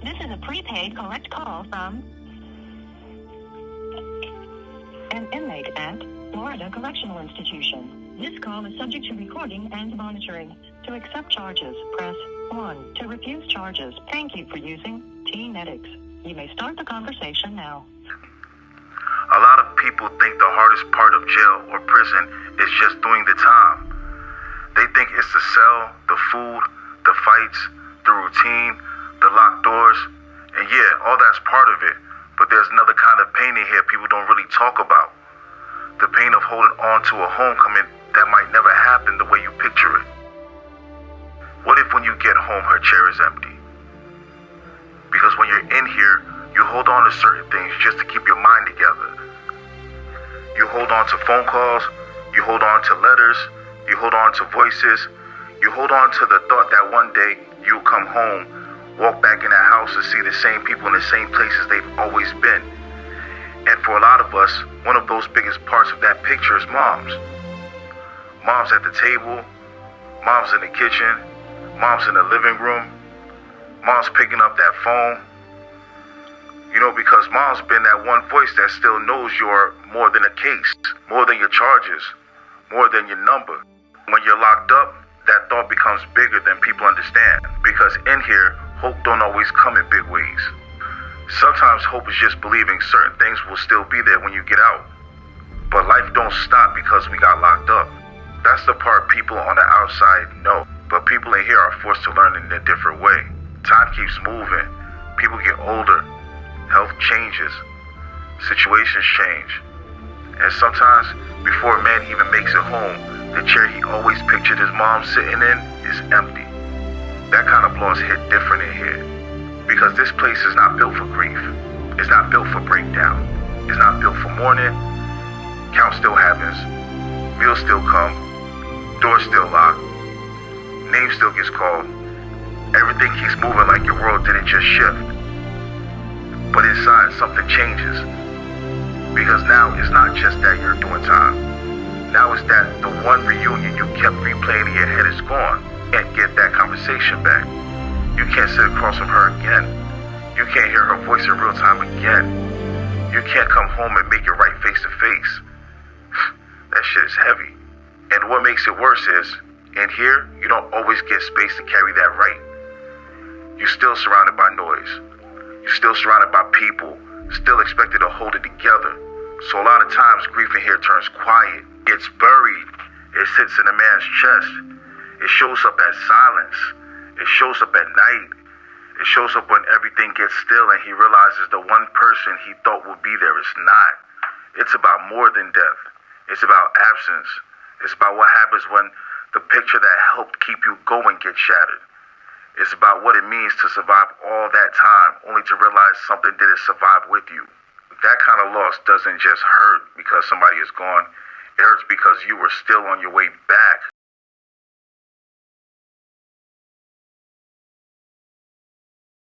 This is a prepaid collect call from an inmate at Florida Correctional Institution. This call is subject to recording and monitoring. To accept charges, press 1. To refuse charges, thank you for using T-Medics. You may start the conversation now. A lot of people think the hardest part of jail or prison is just doing the time. They think it's the cell, the food, the fights, the routine, the locked doors, and yeah, all that's part of it. But there's another kind of pain in here people don't really talk about. The pain of holding on to a homecoming that might never happen the way you picture it. What if when you get home her chair is empty? Because when you're in here, you hold on to certain things just to keep your mind together. You hold on to phone calls, you hold on to letters, you hold on to voices, you hold on to the thought that one day you'll come home, walk back in that house and see the same people in the same places they've always been. And for a lot of us, one of those biggest parts of that picture is moms. Moms at the table, moms in the kitchen, moms in the living room, moms picking up that phone. You know, because mom's been that one voice that still knows you're more than a case, more than your charges, more than your number. When you're locked up, that thought becomes bigger than people understand. Because in here, hope don't always come in big ways. Sometimes hope is just believing certain things will still be there when you get out. But life don't stop because we got locked up. That's the part people on the outside know. But people in here are forced to learn in a different way. Time keeps moving. People get older. Health changes. Situations change. And sometimes, before a man even makes it home, the chair he always pictured his mom sitting in is empty. That kind of blows hit different in here. Because this place is not built for grief. It's not built for breakdown. It's not built for mourning. Count still happens. Meals still come. Doors still locked. Name still gets called. Everything keeps moving like your world didn't just shift. But inside, something changes. Because now it's not just that you're doing time. Now it's that the one reunion you kept replaying in your head is gone. You can't get that conversation back. You can't sit across from her again. You can't hear her voice in real time again. You can't come home and make it right face to face. That shit is heavy. And what makes it worse is, in here, you don't always get space to carry that right. You're still surrounded by noise. You're still surrounded by people, still expected to hold it together. So a lot of times, grief in here turns quiet. It's buried. It sits in a man's chest. It shows up as silence. It shows up at night. It shows up when everything gets still and he realizes the one person he thought would be there is not. It's about more than death. It's about absence. It's about what happens when the picture that helped keep you going gets shattered. It's about what it means to survive all that time only to realize something didn't survive with you. That kind of loss doesn't just hurt because somebody is gone. It hurts because you were still on your way back.